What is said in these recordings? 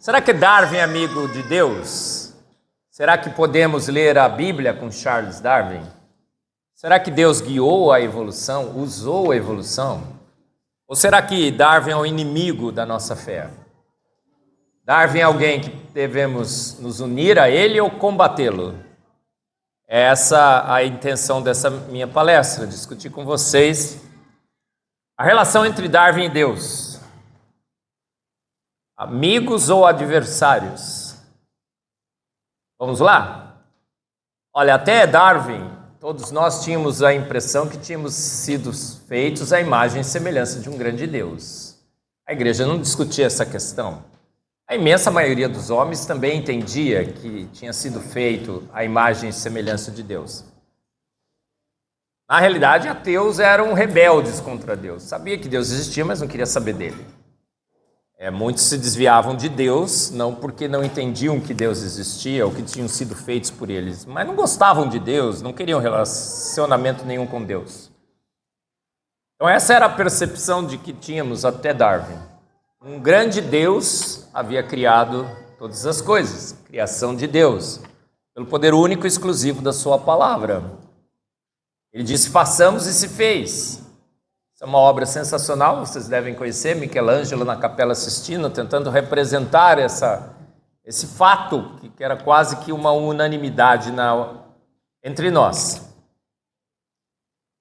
Será que Darwin é amigo de Deus? Será que podemos ler a Bíblia com Charles Darwin? Será que Deus guiou a evolução, usou a evolução? Ou será que Darwin é o inimigo da nossa fé? Darwin é alguém que devemos nos unir a ele ou combatê-lo? É essa a intenção dessa minha palestra, discutir com vocês a relação entre Darwin e Deus. Amigos ou adversários? Vamos lá? Olha, até Darwin, todos nós tínhamos a impressão que tínhamos sido feitos à imagem e semelhança de um grande Deus. A igreja não discutia essa questão. A imensa maioria dos homens também entendia que tinha sido feito à imagem e semelhança de Deus. Na realidade, ateus eram rebeldes contra Deus. Sabia que Deus existia, mas não queria saber dele. Muitos se desviavam de Deus, não porque não entendiam que Deus existia ou que tinham sido feitos por eles, mas não gostavam de Deus, não queriam relacionamento nenhum com Deus. Então essa era a percepção de que tínhamos até Darwin. Um grande Deus havia criado todas as coisas, criação de Deus, pelo poder único e exclusivo da sua palavra. Ele disse, façamos e se fez. Isso é uma obra sensacional, vocês devem conhecer, Michelangelo na Capela Sistina, tentando representar esse fato, que era quase que uma unanimidade entre nós.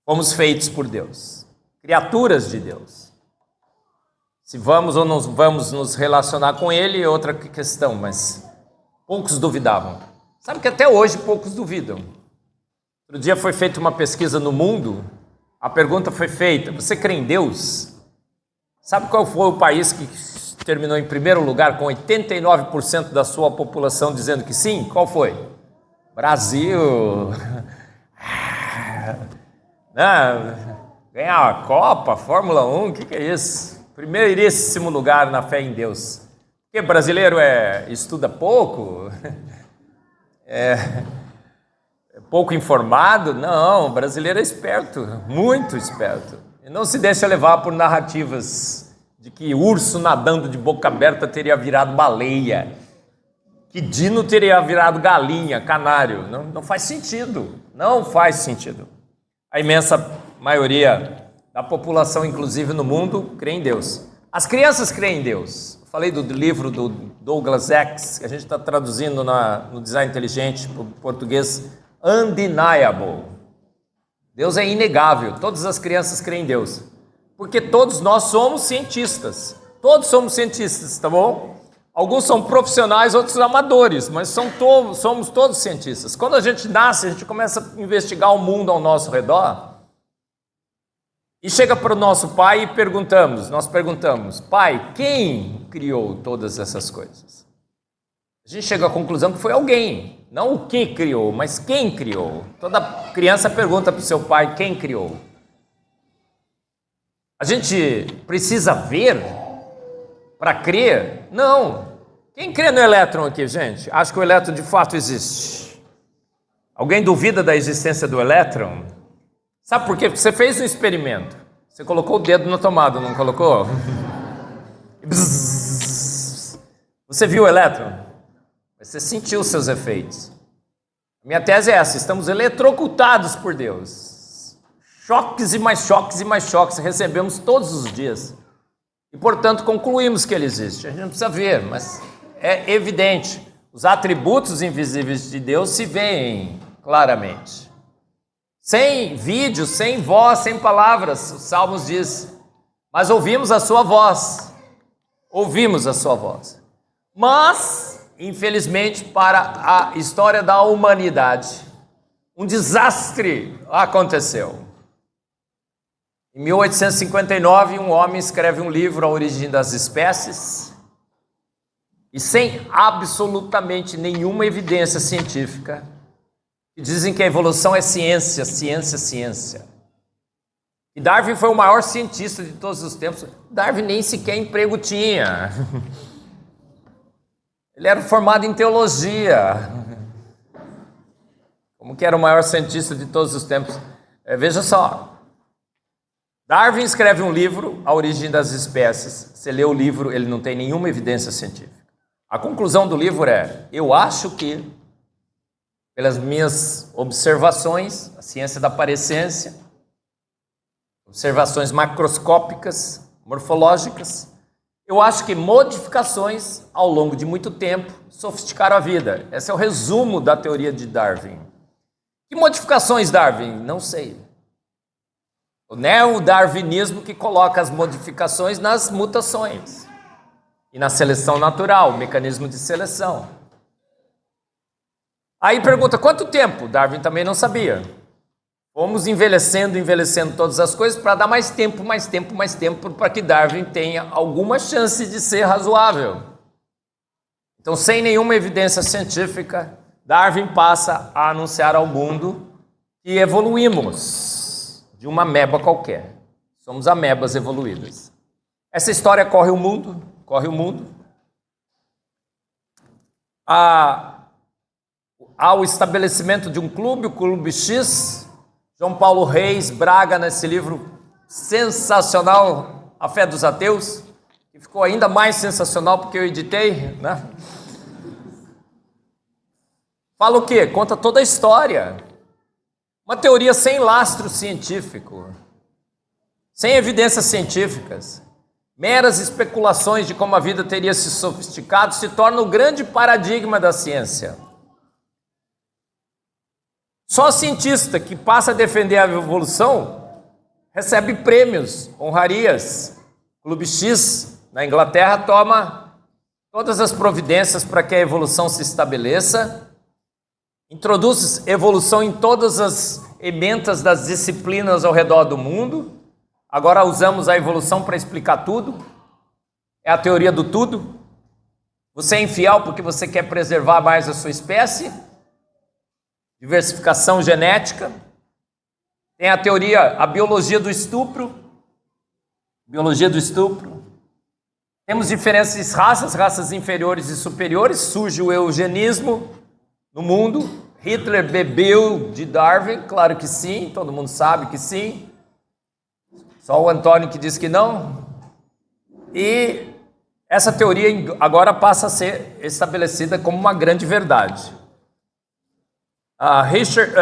Fomos feitos por Deus, criaturas de Deus. Se vamos ou não vamos nos relacionar com Ele é outra questão, mas poucos duvidavam. Sabe que até hoje poucos duvidam. Outro dia foi feita uma pesquisa no mundo. A pergunta foi feita, você crê em Deus? Sabe qual foi o país que terminou em primeiro lugar com 89% da sua população dizendo que sim? Qual foi? Brasil! Ganhar a Copa, Fórmula 1, o que é isso? Primeiríssimo lugar na fé em Deus. Porque brasileiro estuda pouco? Pouco informado? Não, o brasileiro é esperto, muito esperto. E não se deixa levar por narrativas de que urso nadando de boca aberta teria virado baleia, que dino teria virado galinha, canário. Não faz sentido, não faz sentido. A imensa maioria da população, inclusive no mundo, crê em Deus. As crianças creem em Deus. Eu falei do livro do Douglas X, que a gente está traduzindo no Design Inteligente para o português, Undeniable. Deus é inegável. Todas as crianças creem em Deus. Porque todos nós somos cientistas. Todos somos cientistas, tá bom? Alguns são profissionais, outros amadores, mas somos todos cientistas. Quando a gente nasce, a gente começa a investigar o mundo ao nosso redor e chega para o nosso pai e nós perguntamos, pai, quem criou todas essas coisas? A gente chega à conclusão que foi alguém. Não o que criou, mas quem criou. Toda criança pergunta para o seu pai quem criou. A gente precisa ver para crer? Não. Quem crê no elétron aqui, gente? Acha que o elétron de fato existe? Alguém duvida da existência do elétron? Sabe por quê? Porque você fez um experimento. Você colocou o dedo na tomada, não colocou? Você viu o elétron? Você sentiu os seus efeitos. Minha tese é essa, estamos eletrocutados por Deus. Choques e mais choques e mais choques recebemos todos os dias. E, portanto, concluímos que ele existe. A gente não precisa ver, mas é evidente. Os atributos invisíveis de Deus se veem claramente. Sem vídeo, sem voz, sem palavras, os Salmos diz, mas ouvimos a sua voz. Ouvimos a sua voz. Mas infelizmente, para a história da humanidade, um desastre aconteceu. Em 1859, um homem escreve um livro, A Origem das Espécies, e sem absolutamente nenhuma evidência científica, que dizem que a evolução é ciência, ciência, ciência. E Darwin foi o maior cientista de todos os tempos. Darwin nem sequer emprego tinha. Ele era formado em teologia. Como que era o maior cientista de todos os tempos? Veja só. Darwin escreve um livro, A Origem das Espécies. Você lê o livro, ele não tem nenhuma evidência científica. A conclusão do livro é: eu acho que, pelas minhas observações, a ciência da parecência, observações macroscópicas, morfológicas, eu acho que modificações ao longo de muito tempo sofisticaram a vida. Esse é o resumo da teoria de Darwin. Que modificações, Darwin? Não sei. O neo-darwinismo que coloca as modificações nas mutações e na seleção natural, o mecanismo de seleção. Aí pergunta, quanto tempo? Darwin também não sabia. Fomos envelhecendo todas as coisas para dar mais tempo, para que Darwin tenha alguma chance de ser razoável. Então, sem nenhuma evidência científica, Darwin passa a anunciar ao mundo que evoluímos de uma ameba qualquer. Somos amebas evoluídas. Essa história corre o mundo. Há o estabelecimento de um clube, o Clube X. João Paulo Reis Braga, nesse livro sensacional, A Fé dos Ateus, que ficou ainda mais sensacional porque eu editei, né? Fala o quê? Conta toda a história. Uma teoria sem lastro científico, sem evidências científicas, meras especulações de como a vida teria se sofisticado, se torna o grande paradigma da ciência. Só cientista que passa a defender a evolução recebe prêmios, honrarias. Clube X, na Inglaterra, toma todas as providências para que a evolução se estabeleça, introduz evolução em todas as ementas das disciplinas ao redor do mundo. Agora usamos a evolução para explicar tudo. É a teoria do tudo. Você é infiel porque você quer preservar mais a sua espécie. Diversificação genética. Tem a teoria, a biologia do estupro. Biologia do estupro. Temos diferentes raças inferiores e superiores. Surge o eugenismo no mundo. Hitler bebeu de Darwin, claro que sim, todo mundo sabe que sim. Só o Antônio que diz que não. E essa teoria agora passa a ser estabelecida como uma grande verdade. Richard,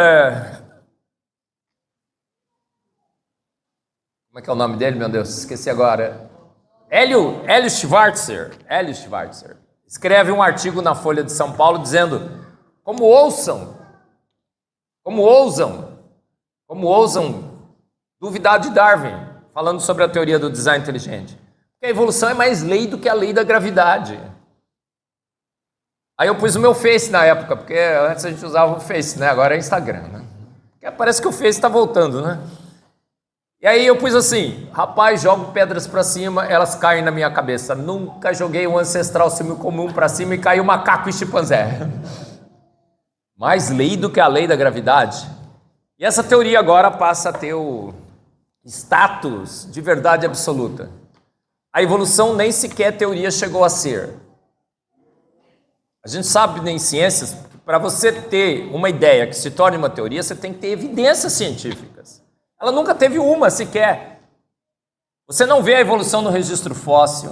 como é que é o nome dele, meu Deus? Esqueci agora. Hélio Schwarzer escreve um artigo na Folha de São Paulo dizendo: como ousam duvidar de Darwin, falando sobre a teoria do design inteligente. Porque a evolução é mais lei do que a lei da gravidade. Aí eu pus o meu Face na época, porque antes a gente usava o Face, né? Agora é Instagram, né? Porque parece que o Face está voltando, né? E aí eu pus assim: rapaz, jogo pedras para cima, elas caem na minha cabeça. Nunca joguei um ancestral semi-comum para cima e caiu macaco e chimpanzé. Mais lei do que a lei da gravidade. E essa teoria agora passa a ter o status de verdade absoluta. A evolução nem sequer teoria chegou a ser. A gente sabe em ciências que para você ter uma ideia que se torne uma teoria, você tem que ter evidências científicas. Ela nunca teve uma sequer. Você não vê a evolução no registro fóssil.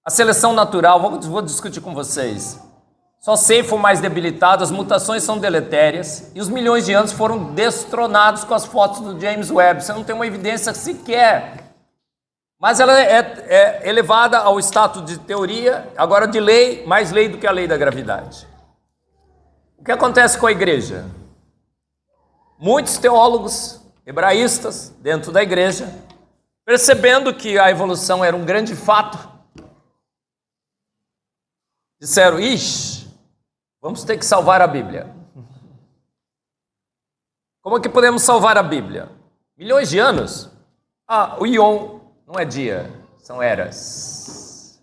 A seleção natural, vou discutir com vocês. Só ceifam mais debilitado, as mutações são deletérias e os milhões de anos foram destronados com as fotos do James Webb. Você não tem uma evidência sequer. Mas ela é elevada ao status de teoria, agora de lei, mais lei do que a lei da gravidade. O que acontece com a igreja? Muitos teólogos hebraístas dentro da igreja, percebendo que a evolução era um grande fato, disseram: ixi, vamos ter que salvar a Bíblia. Como é que podemos salvar a Bíblia? Milhões de anos? O Ion não é dia, são eras.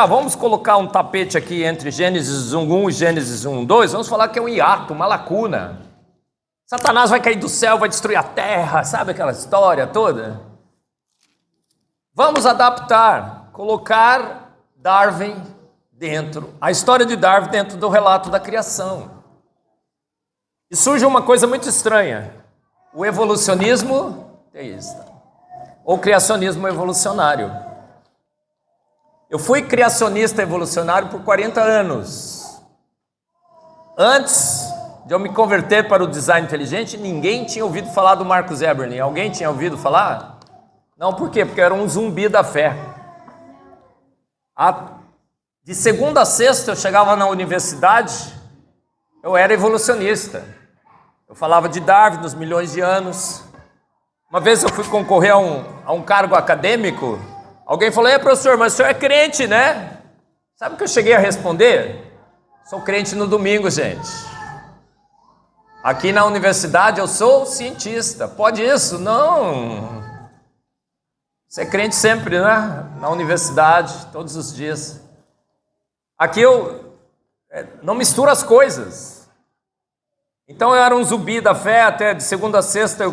Vamos colocar um tapete aqui entre Gênesis 1:1 e Gênesis 1:2, vamos falar que é um hiato, uma lacuna. Satanás vai cair do céu, vai destruir a terra, sabe aquela história toda? Vamos adaptar, colocar Darwin dentro, a história de Darwin dentro do relato da criação. E surge uma coisa muito estranha: o evolucionismo teísta, ou criacionismo evolucionário. Eu fui criacionista evolucionário por 40 anos. Antes de eu me converter para o design inteligente, ninguém tinha ouvido falar do Marcus Eberlin. Alguém tinha ouvido falar? Não, por quê? Porque eu era um zumbi da fé. De segunda a sexta eu chegava na universidade, eu era evolucionista. Eu falava de Darwin nos milhões de anos. Uma vez eu fui concorrer a um cargo acadêmico, alguém falou: professor, mas o senhor é crente, né? Sabe o que eu cheguei a responder? Sou crente no domingo, gente. Aqui na universidade eu sou cientista. Pode isso? Não. Você é crente sempre, né? Na universidade, todos os dias. Aqui eu não misturo as coisas. Então eu era um zumbi da fé, até de segunda a sexta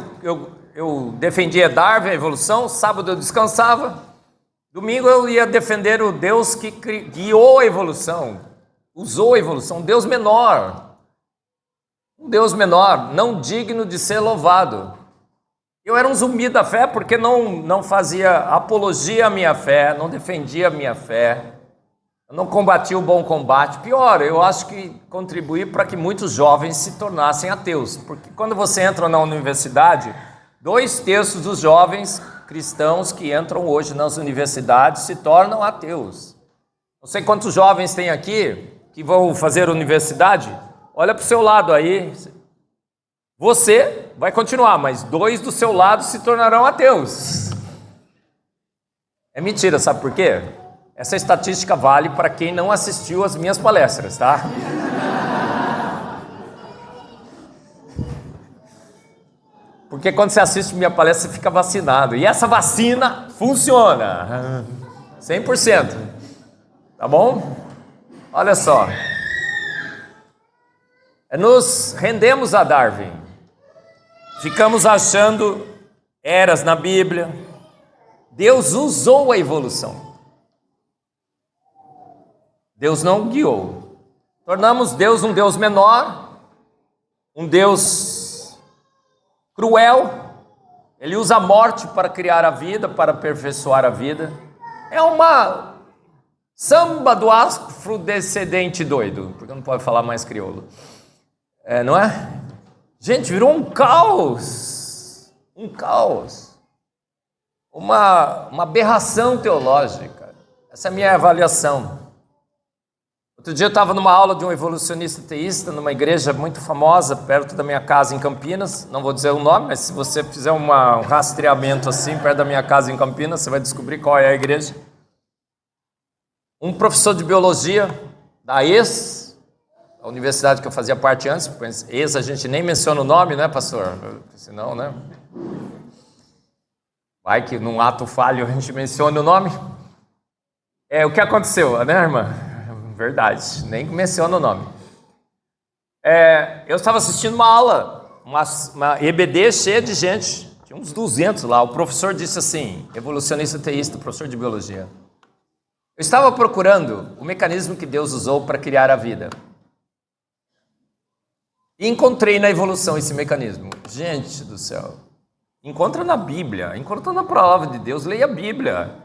eu defendia Darwin, a evolução. Sábado eu descansava. Domingo eu ia defender o Deus que guiou a evolução, usou a evolução, um Deus menor, não digno de ser louvado. Eu era um zumbi da fé porque não fazia apologia à minha fé, não defendia a minha fé, eu não combatia o bom combate. Pior, eu acho que contribuí para que muitos jovens se tornassem ateus, porque quando você entra na universidade, 2/3 dos jovens cristãos que entram hoje nas universidades se tornam ateus. Não sei quantos jovens tem aqui que vão fazer universidade. Olha para o seu lado aí. Você vai continuar, mas 2 do seu lado se tornarão ateus. É mentira, sabe por quê? Essa estatística vale para quem não assistiu às minhas palestras, tá? Porque quando você assiste minha palestra, você fica vacinado. E essa vacina funciona. 100%. Tá bom? Olha só. Nos rendemos a Darwin. Ficamos achando eras na Bíblia. Deus usou a evolução. Deus não guiou. Tornamos Deus um Deus menor, um Deus cruel. Ele usa a morte para criar a vida, para aperfeiçoar a vida. É uma samba do afrodescendente doido, porque não pode falar mais crioulo. Não é? Gente, virou um caos. Uma aberração teológica. Essa é a minha avaliação. Outro dia eu estava numa aula de um evolucionista teísta, numa igreja muito famosa, perto da minha casa em Campinas. Não vou dizer o nome, mas se você fizer um rastreamento assim, perto da minha casa em Campinas, você vai descobrir qual é a igreja. Um professor de biologia da a universidade que eu fazia parte antes, a gente nem menciona o nome, né, pastor? Senão, né? Vai que num ato falho a gente menciona o nome. O que aconteceu, né, irmã? Verdade, nem menciona o nome. Eu estava assistindo uma aula, uma EBD cheia de gente, tinha uns 200 lá. O professor disse assim, evolucionista teísta, professor de biologia: eu estava procurando o mecanismo que Deus usou para criar a vida. E encontrei na evolução esse mecanismo. Gente do céu, encontra na Bíblia, encontra na palavra de Deus, leia a Bíblia.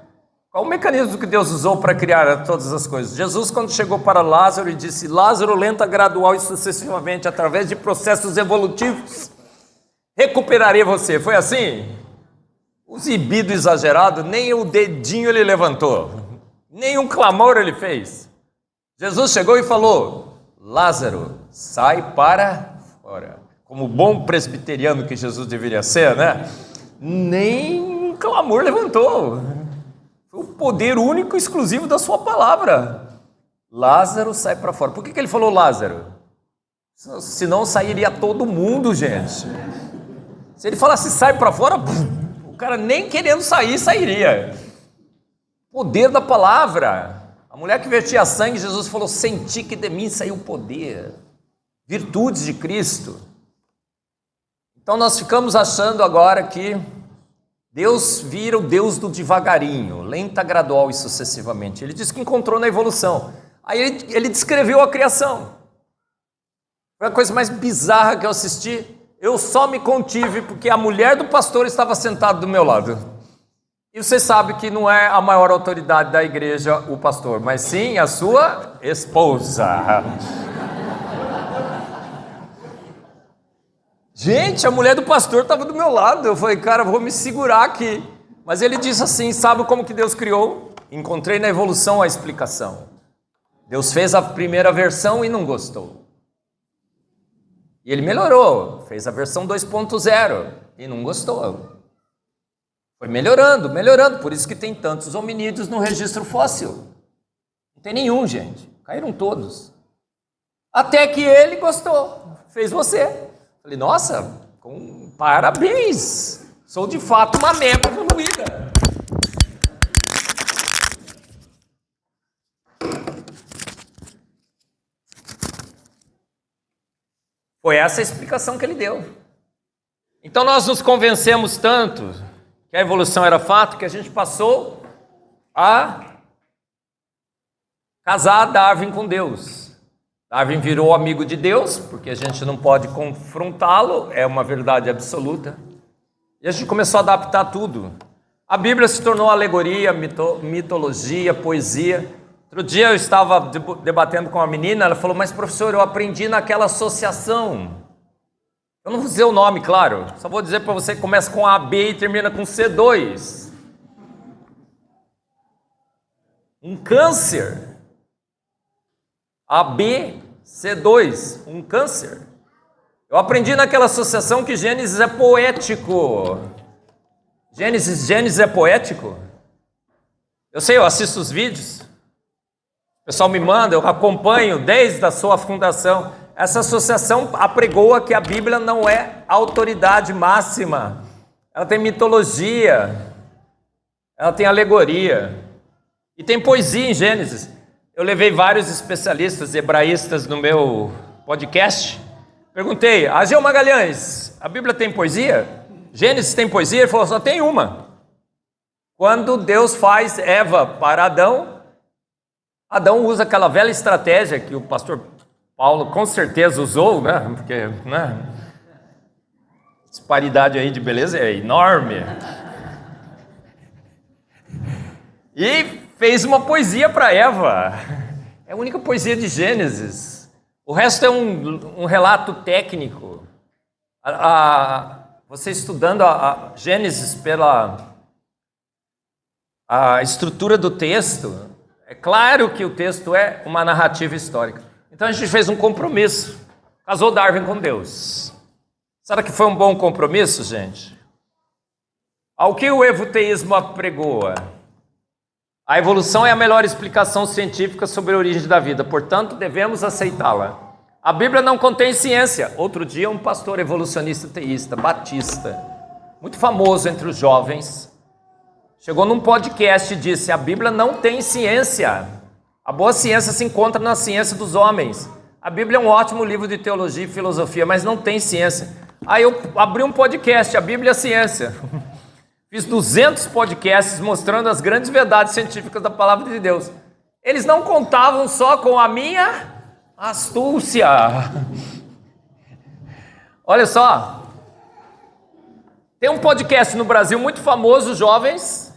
Qual o mecanismo que Deus usou para criar todas as coisas? Jesus, quando chegou para Lázaro e disse: Lázaro, lenta, gradual e sucessivamente, através de processos evolutivos, recuperarei você. Foi assim? O zibido exagerado, nem o dedinho ele levantou, nem um clamor ele fez. Jesus chegou e falou: Lázaro, sai para fora. Como bom presbiteriano que Jesus deveria ser, né? Nem um clamor levantou. Foi o poder único e exclusivo da sua palavra. Lázaro, sai para fora. Por que ele falou Lázaro? Senão sairia todo mundo, gente. Se ele falasse sai para fora, o cara nem querendo sair, sairia. Poder da palavra. A mulher que vertia sangue, Jesus falou: senti que de mim saiu poder. Virtudes de Cristo. Então nós ficamos achando agora que Deus vira o Deus do devagarinho, lenta, gradual e sucessivamente. Ele disse que encontrou na evolução. Aí ele descreveu a criação. Foi a coisa mais bizarra que eu assisti. Eu só me contive porque a mulher do pastor estava sentada do meu lado. E você sabe que não é a maior autoridade da igreja o pastor, mas sim a sua esposa. Gente, a mulher do pastor estava do meu lado. Eu falei, cara, vou me segurar aqui. Mas ele disse assim, sabe como que Deus criou? Encontrei na evolução a explicação. Deus fez a primeira versão e não gostou. E ele melhorou, fez a versão 2.0 e não gostou. Foi melhorando, por isso que tem tantos hominídeos no registro fóssil. Não tem nenhum, gente. Caíram todos. Até que ele gostou, fez você. Falei, nossa, parabéns. Sou de fato uma meba evoluída. Foi essa a explicação que ele deu. Então nós nos convencemos tanto que a evolução era fato, que a gente passou a casar Darwin com Deus. Darwin virou amigo de Deus, porque a gente não pode confrontá-lo, é uma verdade absoluta. E a gente começou a adaptar tudo. A Bíblia se tornou alegoria, mitologia, poesia. Outro dia eu estava debatendo com uma menina, ela falou, mas professor, eu aprendi naquela associação. Eu não vou dizer o nome, claro, só vou dizer para você que começa com AB e termina com C2. Um câncer. AB, C2, um câncer. Eu aprendi naquela associação que Gênesis é poético. Gênesis é poético? Eu sei, eu assisto os vídeos. O pessoal me manda, eu acompanho desde a sua fundação. Essa associação apregoa que a Bíblia não é autoridade máxima. Ela tem mitologia, ela tem alegoria e tem poesia em Gênesis. Eu levei vários especialistas hebraístas no meu podcast. Perguntei, Ageu Magalhães, a Bíblia tem poesia? Gênesis tem poesia? Ele falou, só tem uma. Quando Deus faz Eva para Adão, Adão usa aquela velha estratégia que o pastor Paulo com certeza usou, né? Porque, né? Disparidade aí de beleza é enorme. E fez uma poesia para Eva. É a única poesia de Gênesis. O resto é um relato técnico. Você estudando a Gênesis pela a estrutura do texto, é claro que o texto é uma narrativa histórica. Então a gente fez um compromisso. Casou Darwin com Deus. Será que foi um bom compromisso, gente? Ao que o evoteísmo apregoa? A evolução é a melhor explicação científica sobre a origem da vida, portanto, devemos aceitá-la. A Bíblia não contém ciência. Outro dia, um pastor evolucionista teísta, batista, muito famoso entre os jovens, chegou num podcast e disse, a Bíblia não tem ciência. A boa ciência se encontra na ciência dos homens. A Bíblia é um ótimo livro de teologia e filosofia, mas não tem ciência. Aí eu abri um podcast, a Bíblia é a ciência. Fiz 200 podcasts mostrando as grandes verdades científicas da palavra de Deus. Eles não contavam só com a minha astúcia. Olha só. Tem um podcast no Brasil muito famoso, jovens.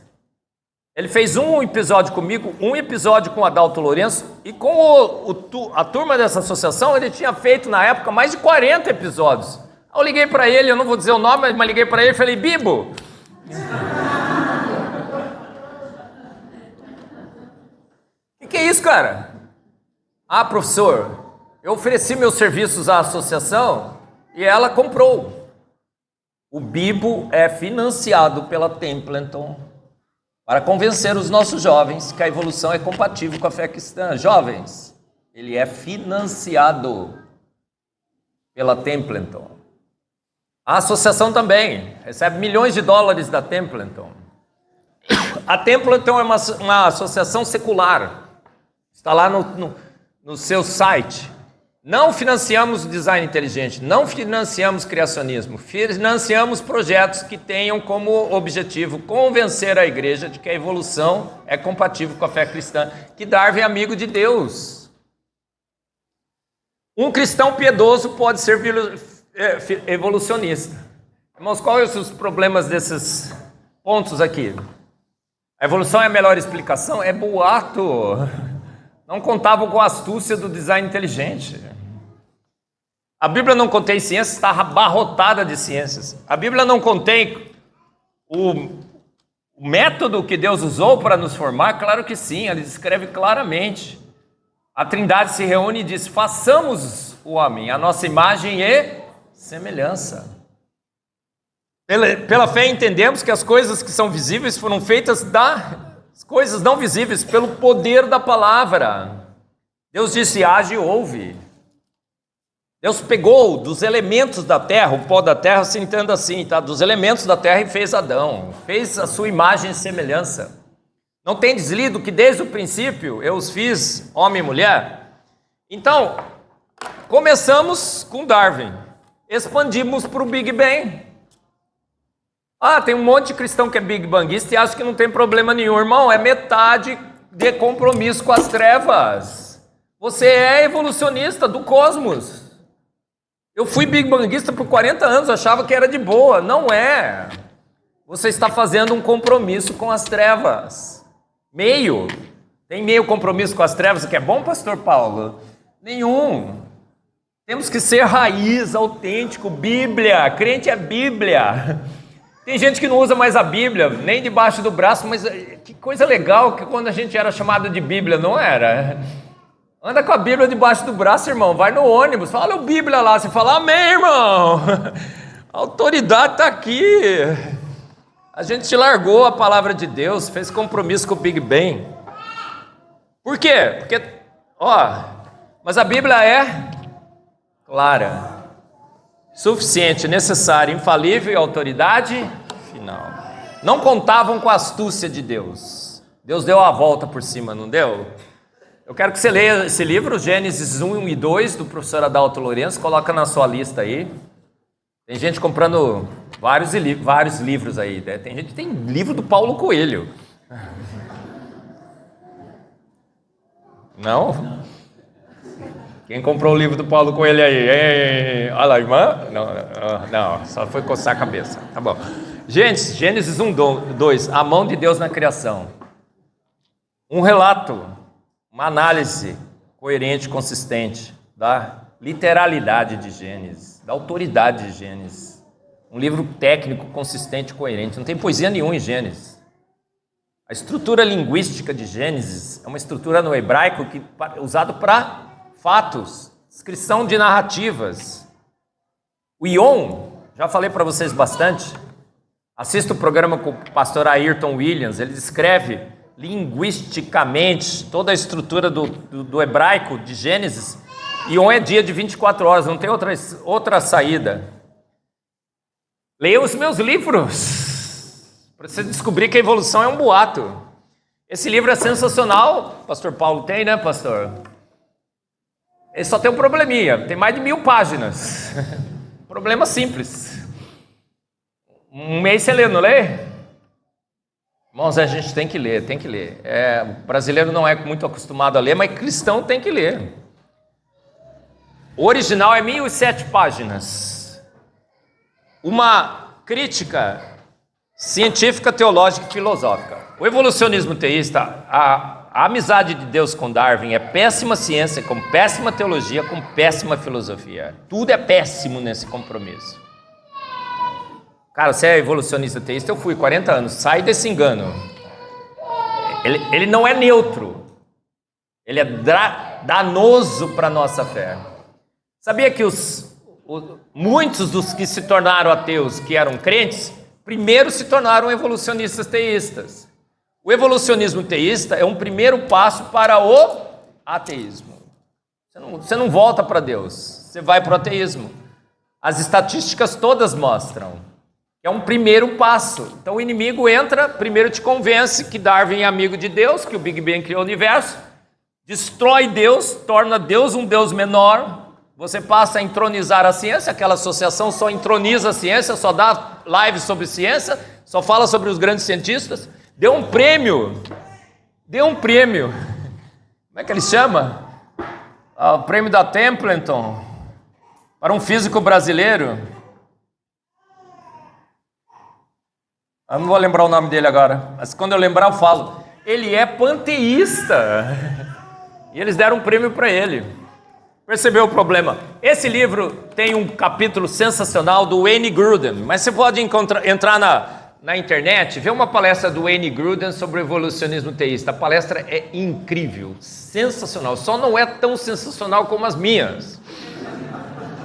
Ele fez um episódio comigo, um episódio com o Adalto Lourenço, e com a turma dessa associação, ele tinha feito na época mais de 40 episódios. Eu liguei para ele, eu não vou dizer o nome, mas liguei para ele e falei, Bibo, o que é isso, cara? Ah, professor, eu ofereci meus serviços à associação e ela comprou. O Bibo é financiado pela Templeton para convencer os nossos jovens que a evolução é compatível com a fé cristã. Jovens, ele é financiado pela Templeton. A associação também recebe milhões de dólares da Templeton. A Templeton é uma associação secular. Está lá no seu site. Não financiamos design inteligente, não financiamos criacionismo, financiamos projetos que tenham como objetivo convencer a igreja de que a evolução é compatível com a fé cristã, que Darwin é amigo de Deus. Um cristão piedoso pode ser evolucionista. Irmãos, quais são os problemas desses pontos aqui? A evolução é a melhor explicação? É boato. Não contavam com a astúcia do design inteligente. A Bíblia não contém ciências, está abarrotada de ciências. A Bíblia não contém o método que Deus usou para nos formar? Claro que sim, ele descreve claramente. A Trindade se reúne e diz: façamos o homem, a nossa imagem e semelhança. Pela fé entendemos que as coisas que são visíveis foram feitas das coisas não visíveis, pelo poder da palavra. Deus disse: age e ouve. Deus pegou dos elementos da terra, o pó da terra, se entenda assim, tá? Dos elementos da terra, e fez Adão, fez a sua imagem e semelhança. Não tendes lido que desde o princípio eu os fiz homem e mulher? Então, começamos com Darwin, expandimos para o Big Bang. Tem um monte de cristão que é Big Bangista e acha que não tem problema nenhum. Irmão, é metade de compromisso com as trevas. Você é evolucionista do cosmos. Eu fui Big Bangista por 40 anos, achava que era de boa. Não é. Você está fazendo um compromisso com as trevas. Tem meio compromisso com as trevas, que é bom, pastor Paulo? Nenhum. Temos que ser raiz, autêntico, Bíblia. Crente é Bíblia. Tem gente que não usa mais a Bíblia, nem debaixo do braço, mas que coisa legal que quando a gente era chamado de Bíblia, não era? Anda com a Bíblia debaixo do braço, irmão, vai no ônibus, fala a Bíblia lá, você fala: amém, irmão, a autoridade está aqui. A gente largou a palavra de Deus, fez compromisso com o Big Bang. Por quê? Porque, mas a Bíblia é clara, suficiente, necessária, infalível e autoridade final. Não contavam com a astúcia de Deus. Deus deu a volta por cima, não deu? Eu quero que você leia esse livro, Gênesis 1 e 2, do professor Adalto Lourenço, coloca na sua lista aí. Tem gente comprando vários livros aí, né? Tem gente que tem livro do Paulo Coelho. Não? Quem comprou o livro do Paulo Coelho aí? Olha lá, irmã? Não, só foi coçar a cabeça. Tá bom. Gente, Gênesis 1, 2, a mão de Deus na criação. Um relato, uma análise coerente, consistente da literalidade de Gênesis, da autoridade de Gênesis. Um livro técnico, consistente, coerente. Não tem poesia nenhuma em Gênesis. A estrutura linguística de Gênesis é uma estrutura no hebraico usada para fatos, descrição de narrativas. O Ion, já falei para vocês bastante, assista o programa com o pastor Ayrton Williams, ele descreve linguisticamente toda a estrutura do hebraico de Gênesis. Ion é dia de 24 horas, não tem outra saída. Leia os meus livros, para você descobrir que a evolução é um boato. Esse livro é sensacional, pastor Paulo tem, né, pastor? Ele só tem um probleminha, tem mais de 1000 páginas. Problema simples. Um mês você lê, não lê? Irmãos, a gente tem que ler, tem que ler. O brasileiro não é muito acostumado a ler, mas cristão tem que ler. O original é 1007 páginas. Uma crítica científica, teológica e filosófica. O evolucionismo teísta, a amizade de Deus com Darwin é péssima ciência, com péssima teologia, com péssima filosofia. Tudo é péssimo nesse compromisso. Cara, você é evolucionista teísta, eu fui 40 anos, sai desse engano. Ele não é neutro, ele é danoso para a nossa fé. Sabia que muitos dos que se tornaram ateus, que eram crentes, primeiro se tornaram evolucionistas teístas. O evolucionismo teísta é um primeiro passo para o ateísmo. Você não volta para Deus, você vai para o ateísmo. As estatísticas todas mostram. É um primeiro passo. Então o inimigo entra, primeiro te convence que Darwin é amigo de Deus, que o Big Bang criou o universo, destrói Deus, torna Deus um Deus menor, você passa a entronizar a ciência, aquela associação só entroniza a ciência, só dá live sobre ciência, só fala sobre os grandes cientistas, deu um prêmio, como é que ele chama? O prêmio da Templeton, para um físico brasileiro. Eu não vou lembrar o nome dele agora, mas quando eu lembrar eu falo. Ele é panteísta. E eles deram um prêmio para ele. Percebeu o problema? Esse livro tem um capítulo sensacional do Wayne Grudem, mas você pode entrar na internet, ver uma palestra do Wayne Grudem sobre o evolucionismo teísta. A palestra é incrível, sensacional. Só não é tão sensacional como as minhas,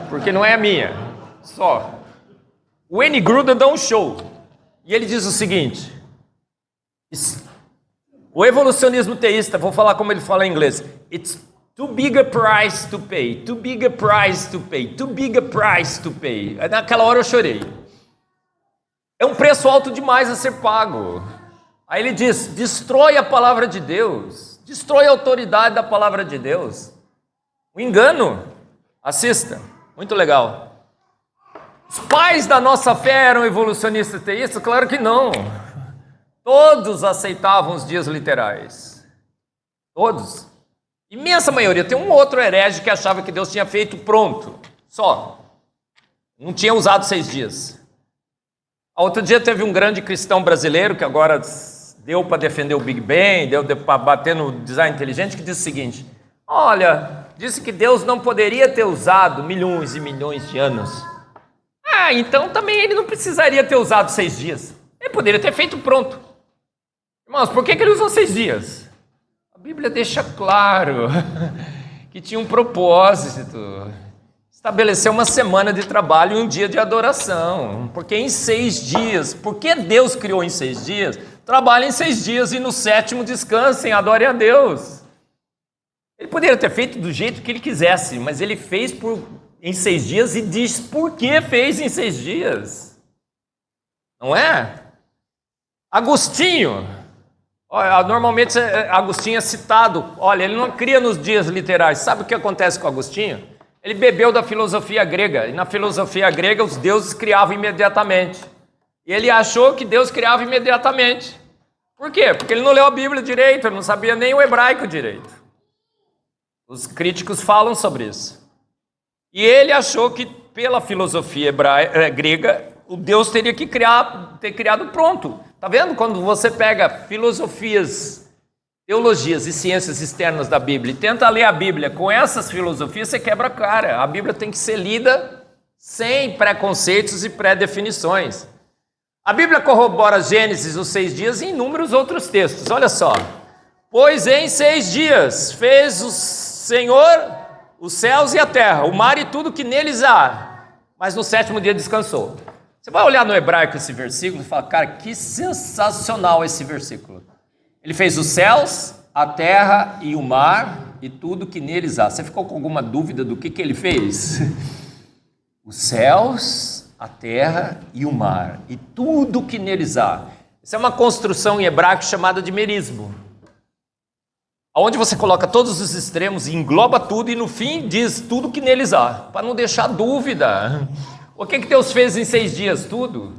porque não é a minha, só. O Wayne Grudem dá um show, e ele diz o seguinte: o evolucionismo teísta, vou falar como ele fala em inglês, it's too big a price to pay, too big a price to pay, too big a price to pay. Naquela hora eu chorei. É um preço alto demais a ser pago. Aí ele diz, destrói a palavra de Deus, destrói a autoridade da palavra de Deus. O engano, assista, muito legal. Os pais da nossa fé eram evolucionistas teístas? Claro que não. Todos aceitavam os dias literais. Todos. Imensa maioria. Tem um outro herege que achava que Deus tinha feito pronto. Só. Não tinha usado 6 dias. Outro dia teve um grande cristão brasileiro, que agora deu para defender o Big Bang, deu para bater no design inteligente, que disse o seguinte: olha, disse que Deus não poderia ter usado milhões e milhões de anos. Então também ele não precisaria ter usado 6 dias. Ele poderia ter feito pronto. Irmãos, por que ele usou 6 dias? A Bíblia deixa claro que tinha um propósito. Estabeleceu uma semana de trabalho e um dia de adoração. Porque em 6 dias, porque Deus criou em 6 dias, trabalhem em 6 dias e no 7º descansem, adorem a Deus. Ele poderia ter feito do jeito que ele quisesse, mas ele fez em 6 dias e diz por que fez em 6 dias. Não é? Agostinho, normalmente Agostinho é citado, olha, ele não cria nos dias literais. Sabe o que acontece com Agostinho? Ele bebeu da filosofia grega, e na filosofia grega os deuses criavam imediatamente. E ele achou que Deus criava imediatamente. Por quê? Porque ele não leu a Bíblia direito, ele não sabia nem o hebraico direito. Os críticos falam sobre isso. E ele achou que pela filosofia grega, o Deus teria que ter criado pronto. Tá vendo? Quando você pega filosofias, teologias e ciências externas da Bíblia e tenta ler a Bíblia com essas filosofias, você quebra a cara. A Bíblia tem que ser lida sem preconceitos e pré-definições. A Bíblia corrobora Gênesis, os 6 dias, e inúmeros outros textos. Olha só. Pois em 6 dias fez o Senhor os céus e a terra, o mar e tudo que neles há, mas no 7º dia descansou. Você vai olhar no hebraico esse versículo e fala, cara, que sensacional esse versículo. Ele fez os céus, a terra e o mar e tudo que neles há. Você ficou com alguma dúvida do que ele fez? Os céus, a terra e o mar e tudo que neles há. Isso é uma construção em hebraico chamada de merismo, onde você coloca todos os extremos e engloba tudo e no fim diz tudo que neles há, para não deixar dúvida. O que Deus fez em 6 dias? Tudo.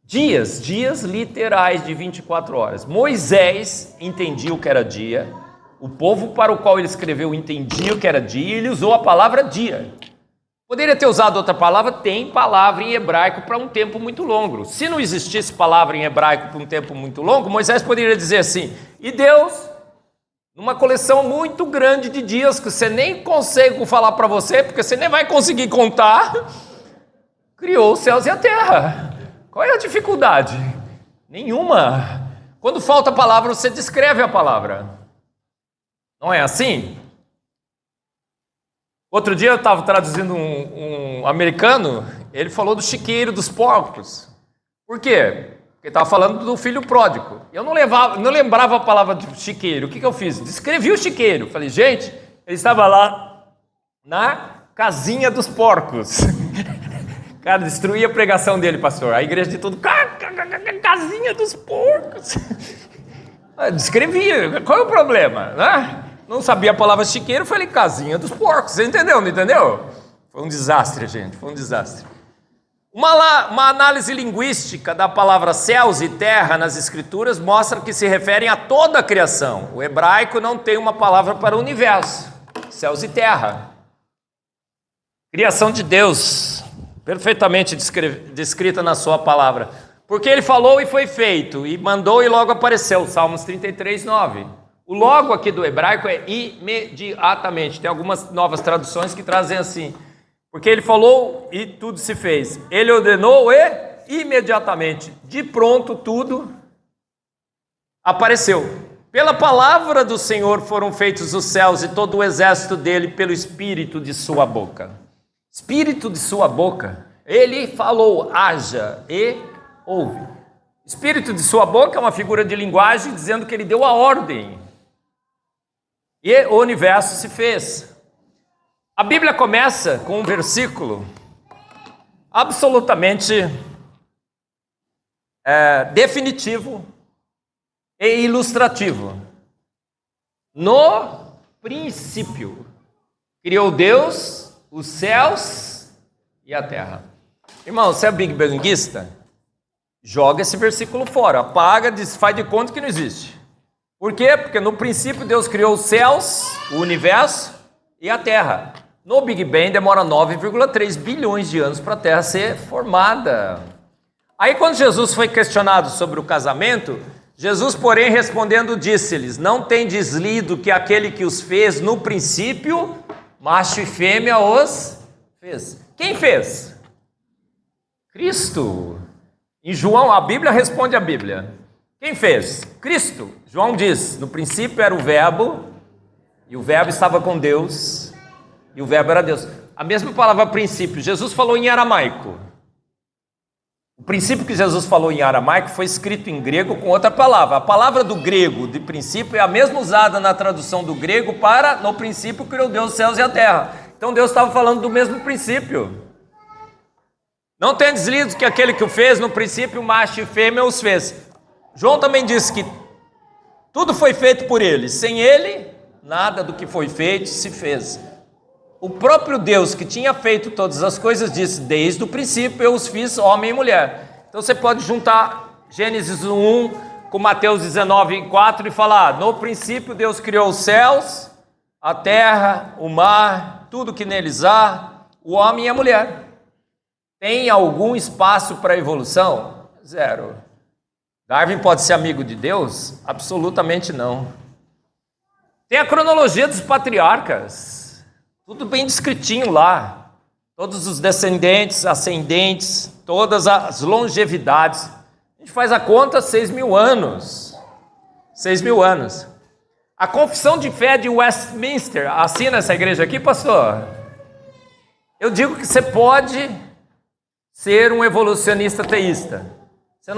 Dias literais de 24 horas. Moisés entendia o que era dia, o povo para o qual ele escreveu entendia o que era dia e ele usou a palavra dia. Poderia ter usado outra palavra, tem palavra em hebraico para um tempo muito longo. Se não existisse palavra em hebraico para um tempo muito longo, Moisés poderia dizer assim, e Deus, numa coleção muito grande de dias que você nem consegue falar para você, porque você nem vai conseguir contar, criou os céus e a terra. Qual é a dificuldade? Nenhuma. Quando falta a palavra, você descreve a palavra. Não é assim? Outro dia eu estava traduzindo um americano, ele falou do chiqueiro dos porcos. Por quê? Porque estava falando do filho pródigo. Eu não lembrava a palavra de chiqueiro. O que eu fiz? Descrevi o chiqueiro. Falei, gente, ele estava lá na casinha dos porcos. Cara, destruí a pregação dele, pastor. A igreja de tudo, casinha dos porcos. Descrevi. Qual é o problema? Não sabia a palavra chiqueiro, falei casinha dos porcos. Você entendeu, não entendeu? Foi um desastre, gente. Foi um desastre. Uma análise linguística da palavra céus e terra nas escrituras mostra que se referem a toda a criação. O hebraico não tem uma palavra para o universo. Céus e terra. Criação de Deus, perfeitamente descrita na sua palavra. Porque ele falou e foi feito, e mandou e logo apareceu, Salmos 33, 9. O logo aqui do hebraico é imediatamente. Tem algumas novas traduções que trazem assim. Porque ele falou e tudo se fez. Ele ordenou e imediatamente, de pronto, tudo apareceu. Pela palavra do Senhor foram feitos os céus e todo o exército dele pelo espírito de sua boca. Espírito de sua boca. Ele falou, haja e houve. Espírito de sua boca é uma figura de linguagem dizendo que ele deu a ordem. E o universo se fez. A Bíblia começa com um versículo absolutamente definitivo e ilustrativo. No princípio, criou Deus os céus e a terra. Irmão, você é big banguista? Joga esse versículo fora, apaga, faz de conta que não existe. Por quê? Porque no princípio Deus criou os céus, o universo e a terra. No Big Bang demora 9,3 bilhões de anos para a terra ser formada. Aí quando Jesus foi questionado sobre o casamento, Jesus, porém, respondendo, disse-lhes: não tendes lido que aquele que os fez no princípio, macho e fêmea os fez. Quem fez? Cristo. Em João, a Bíblia responde a Bíblia. Quem fez? Cristo. João diz, no princípio era o verbo, e o verbo estava com Deus, e o verbo era Deus. A mesma palavra princípio, Jesus falou em aramaico. O princípio que Jesus falou em aramaico foi escrito em grego com outra palavra. A palavra do grego de princípio é a mesma usada na tradução do grego para, no princípio, criou Deus os céus e a terra. Então Deus estava falando do mesmo princípio. Não tendes lido que aquele que o fez, no princípio, macho e fêmea os fez. João também disse que tudo foi feito por ele. Sem ele, nada do que foi feito se fez. O próprio Deus que tinha feito todas as coisas disse, desde o princípio eu os fiz homem e mulher. Então você pode juntar Gênesis 1 com Mateus 19, 4 e falar, no princípio Deus criou os céus, a terra, o mar, tudo que neles há, o homem e a mulher. Tem algum espaço para evolução? Zero. Darwin pode ser amigo de Deus? Absolutamente não. Tem a cronologia dos patriarcas, tudo bem descritinho lá. Todos os descendentes, ascendentes, todas as longevidades. A gente faz a conta, 6.000 anos. 6.000 anos. A confissão de fé de Westminster, assina essa igreja aqui, pastor? Eu digo que você pode ser um evolucionista teísta. Você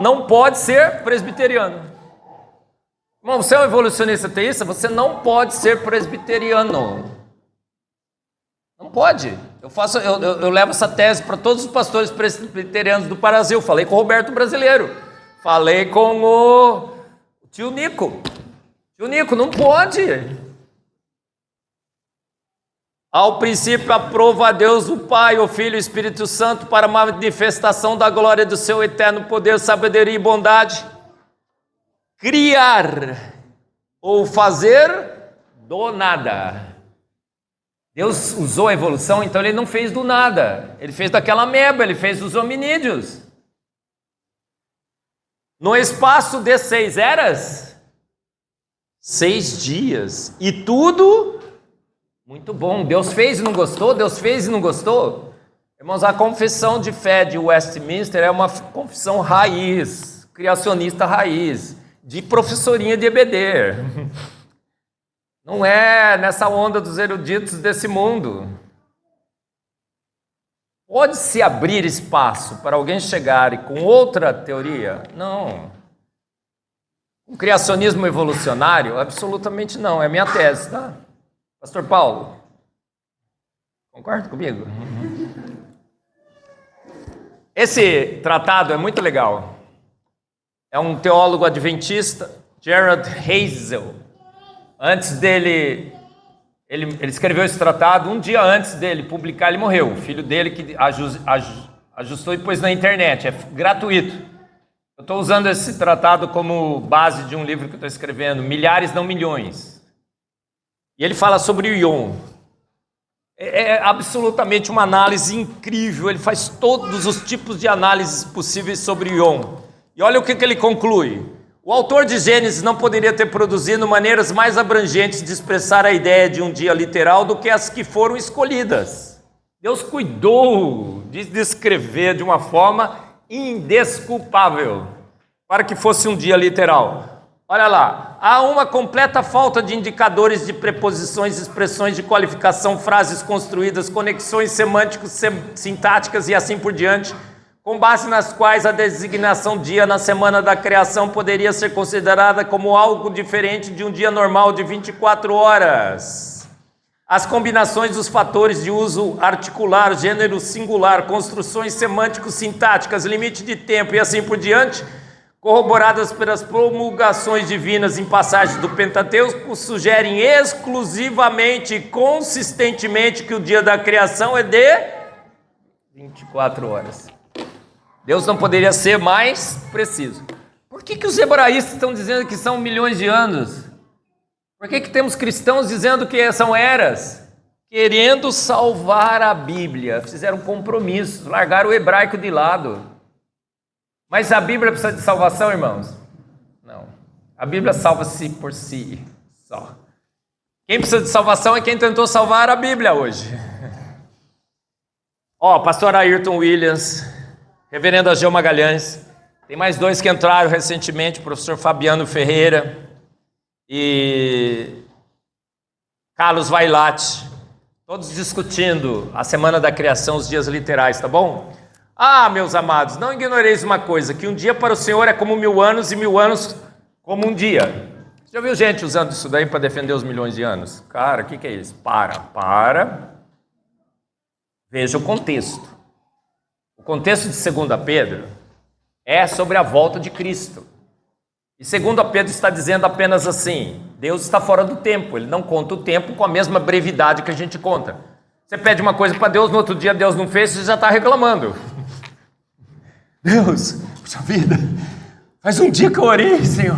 não pode ser presbiteriano. Irmão, você é um evolucionista teísta, você não pode ser presbiteriano. Não pode. Eu levo essa tese para todos os pastores presbiterianos do Brasil. Falei com o Roberto Brasileiro. Falei com o tio Nico. Tio Nico, não pode. Ao princípio aprova a Deus o Pai, o Filho e o Espírito Santo para a manifestação da glória do seu eterno poder, sabedoria e bondade. Criar ou fazer do nada. Deus usou a evolução, então ele não fez do nada. Ele fez daquela ameba, ele fez dos hominídeos. No espaço de 6 eras, 6 dias. E tudo muito bom. Deus fez e não gostou? Deus fez e não gostou? Irmãos, a confissão de fé de Westminster é uma confissão raiz, criacionista raiz, de professorinha de EBD. Não é nessa onda dos eruditos desse mundo. Pode-se abrir espaço para alguém chegar e com outra teoria? Não. O criacionismo evolucionário? Absolutamente não. É minha tese, tá? Pastor Paulo, concorda comigo? Esse tratado é muito legal. É um teólogo adventista, Gerald Hazel. Antes dele, ele escreveu esse tratado, um dia antes dele publicar, ele morreu. O filho dele que ajustou e pôs na internet, é gratuito. Eu estou usando esse tratado como base de um livro que eu estou escrevendo, Milhares Não Milhões. E ele fala sobre o Ion. É absolutamente uma análise incrível. Ele faz todos os tipos de análises possíveis sobre Yom. E olha o que ele conclui. O autor de Gênesis não poderia ter produzido maneiras mais abrangentes de expressar a ideia de um dia literal do que as que foram escolhidas. Deus cuidou de descrever de uma forma indesculpável para que fosse um dia literal. Olha lá, há uma completa falta de indicadores de preposições, expressões de qualificação, frases construídas, conexões semânticas, sintáticas e assim por diante, com base nas quais a designação dia na semana da criação poderia ser considerada como algo diferente de um dia normal de 24 horas. As combinações dos fatores de uso articular, gênero singular, construções semântico-sintáticas, limite de tempo e assim por diante, corroboradas pelas promulgações divinas em passagens do Pentateuco, sugerem exclusivamente e consistentemente que o dia da criação é de 24 horas. Deus não poderia ser mais preciso. Por que os hebraístas estão dizendo que são milhões de anos? Por que temos cristãos dizendo que são eras? Querendo salvar a Bíblia. Fizeram um compromisso, largaram o hebraico de lado. Mas a Bíblia precisa de salvação, irmãos? Não. A Bíblia salva-se por si só. Quem precisa de salvação é quem tentou salvar a Bíblia hoje. Pastor Ayrton Williams, reverendo Ageu Magalhães, tem mais dois que entraram recentemente, o professor Fabiano Ferreira e Carlos Vailate, todos discutindo a semana da criação, os dias literais, tá bom? Meus amados, não ignoreis uma coisa, que um dia para o Senhor é como 1000 anos e 1000 anos como um dia. Você já viu gente usando isso daí para defender os milhões de anos? Cara, o que é isso? Para. Veja o contexto. O contexto de 2 Pedro é sobre a volta de Cristo. E 2 Pedro está dizendo apenas assim, Deus está fora do tempo, Ele não conta o tempo com a mesma brevidade que a gente conta. Você pede uma coisa para Deus, no outro dia Deus não fez, você já está reclamando. Deus, puxa vida, faz um dia que eu orei, Senhor.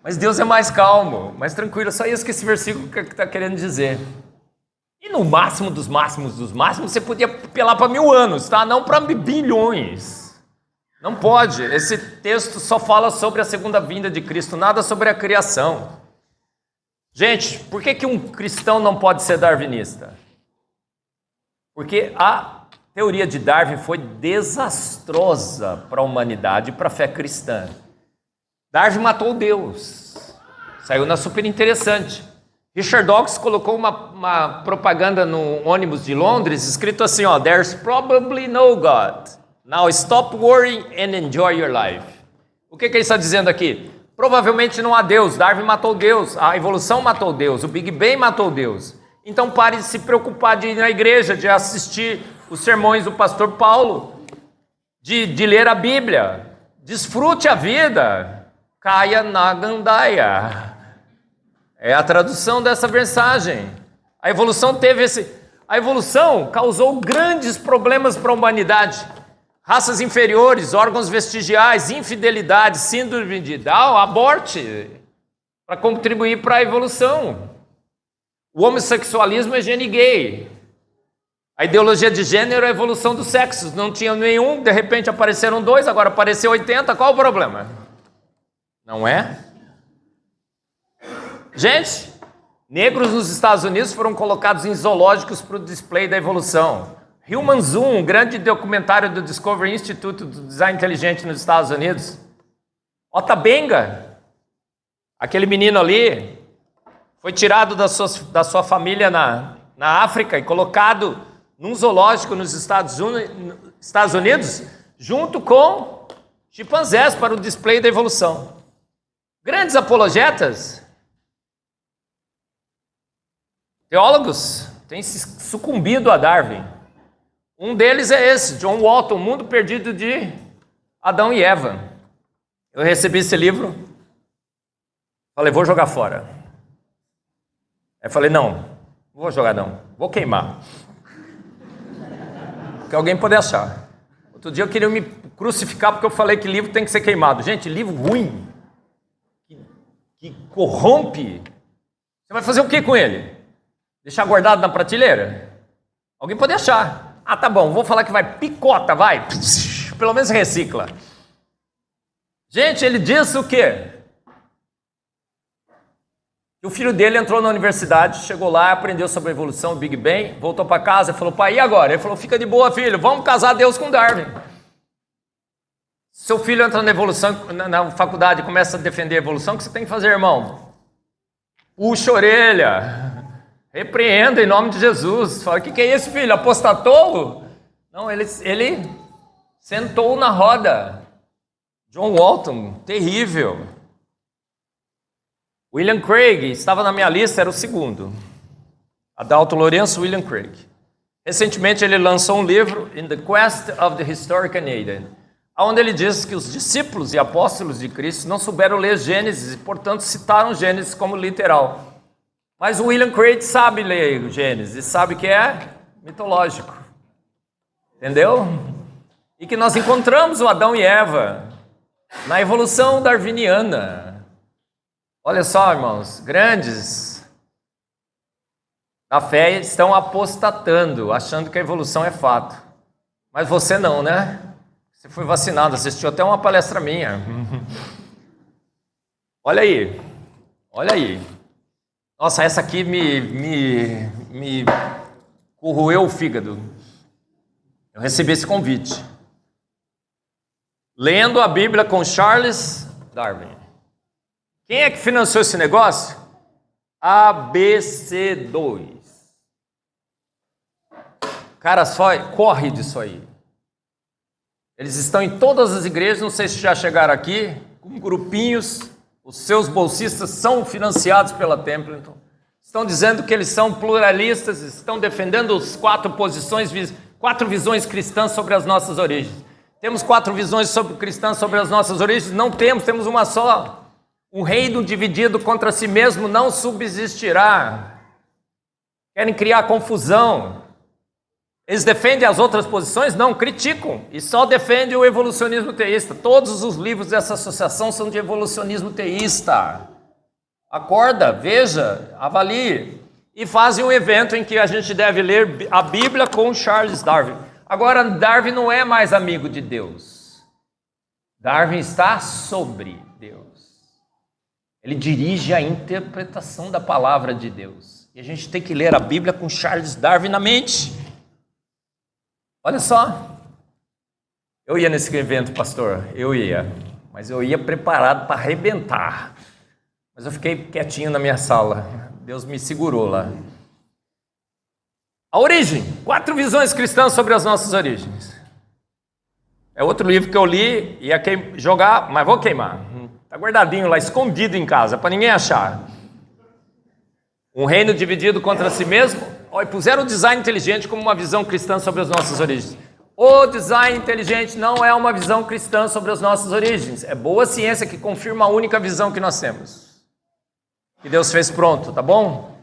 Mas Deus é mais calmo, mais tranquilo, só isso que esse versículo está querendo dizer. E no máximo dos máximos dos máximos, você podia apelar para 1000 anos, tá? Não para bilhões. Não pode. Esse texto só fala sobre a segunda vinda de Cristo, nada sobre a criação. Gente, por que um cristão não pode ser darwinista? Porque a teoria de Darwin foi desastrosa para a humanidade e para a fé cristã. Darwin matou Deus. Saiu na Super Interessante. Richard Dawkins colocou uma propaganda no ônibus de Londres, escrito assim, There's probably no God. Now stop worrying and enjoy your life. O que ele está dizendo aqui? Provavelmente não há Deus. Darwin matou Deus, a evolução matou Deus, o Big Bang matou Deus. Então pare de se preocupar de ir na igreja, de assistir os sermões do pastor Paulo, de ler a Bíblia. Desfrute a vida. Caia na gandaia. É a tradução dessa mensagem. A evolução causou grandes problemas para a humanidade. Raças inferiores, órgãos vestigiais, infidelidade, síndrome de Down, aborte, para contribuir para a evolução. O homossexualismo é gene gay. A ideologia de gênero é a evolução dos sexos. Não tinha nenhum, de repente apareceram 2, agora apareceu 80, qual o problema? Não é? Gente, negros nos Estados Unidos foram colocados em zoológicos para o display da evolução. Human Zoom, um grande documentário do Discovery Institute do Design Inteligente nos Estados Unidos. Ota Benga, aquele menino ali, foi tirado da sua família na África e colocado num zoológico nos Estados Unidos, junto com chimpanzés para o display da evolução. Grandes apologetas, teólogos, têm sucumbido a Darwin. Um deles é esse, John Walton, O Mundo Perdido de Adão e Eva. Eu recebi esse livro, falei, vou jogar fora. Aí falei, não vou jogar não, vou queimar. Que alguém pode achar. Outro dia eu queria me crucificar porque eu falei que livro tem que ser queimado. Gente, livro ruim, que corrompe, você vai fazer o que com ele? Deixar guardado na prateleira? Alguém pode achar. Ah, tá bom, vou falar que vai, picota, vai. Pelo menos recicla. Gente, ele disse o quê? O filho dele entrou na universidade, chegou lá, aprendeu sobre a evolução, o Big Bang, voltou para casa e falou, pai, e agora? Ele falou, fica de boa, filho, vamos casar Deus com Darwin. Seu filho entra na evolução, na faculdade e começa a defender a evolução, o que você tem que fazer, irmão? Puxa a orelha, repreenda em nome de Jesus. Fala, o que é isso, filho? Apostatou? Não, ele sentou na roda. John Walton, terrível. William Craig, estava na minha lista, era o segundo. Adalto Lourenço, William Craig. Recentemente ele lançou um livro, In the Quest of the Historic Eden, onde ele diz que os discípulos e apóstolos de Cristo não souberam ler Gênesis e, portanto, citaram Gênesis como literal. Mas o William Craig sabe ler Gênesis e sabe que é mitológico. Entendeu? E que nós encontramos o Adão e Eva na evolução darwiniana. Olha só, irmãos, grandes da fé estão apostatando, achando que a evolução é fato. Mas você não, né? Você foi vacinado, assistiu até uma palestra minha. Olha aí, olha aí. Nossa, essa aqui me corroeu o fígado. Eu recebi esse convite. Lendo a Bíblia com Charles Darwin. Quem é que financiou esse negócio? ABC2. Cara, só corre disso aí. Eles estão em todas as igrejas, não sei se já chegaram aqui, com grupinhos, os seus bolsistas são financiados pela Templeton. Estão dizendo que eles são pluralistas, estão defendendo as 4 visões cristãs sobre as nossas origens. Temos 4 visões cristãs sobre as nossas origens? Não temos uma só. Um reino dividido contra si mesmo não subsistirá. Querem criar confusão. Eles defendem as outras posições? Não, criticam. E só defendem o evolucionismo teísta. Todos os livros dessa associação são de evolucionismo teísta. Acorda, veja, avalie. E fazem um evento em que a gente deve ler a Bíblia com Charles Darwin. Agora, Darwin não é mais amigo de Deus. Darwin está sobre Deus. Ele dirige a interpretação da palavra de Deus. E a gente tem que ler a Bíblia com Charles Darwin na mente. Olha só. Eu ia nesse evento, pastor. Eu ia. Mas eu ia preparado para arrebentar. Mas eu fiquei quietinho na minha sala. Deus me segurou lá. A origem. 4 visões cristãs sobre as nossas origens. É outro livro que eu li. Ia jogar, mas vou queimar. Está guardadinho lá, escondido em casa, para ninguém achar. Um reino dividido contra si mesmo. E puseram o design inteligente como uma visão cristã sobre as nossas origens. O design inteligente não é uma visão cristã sobre as nossas origens. É boa ciência que confirma a única visão que nós temos. Que Deus fez pronto, tá bom?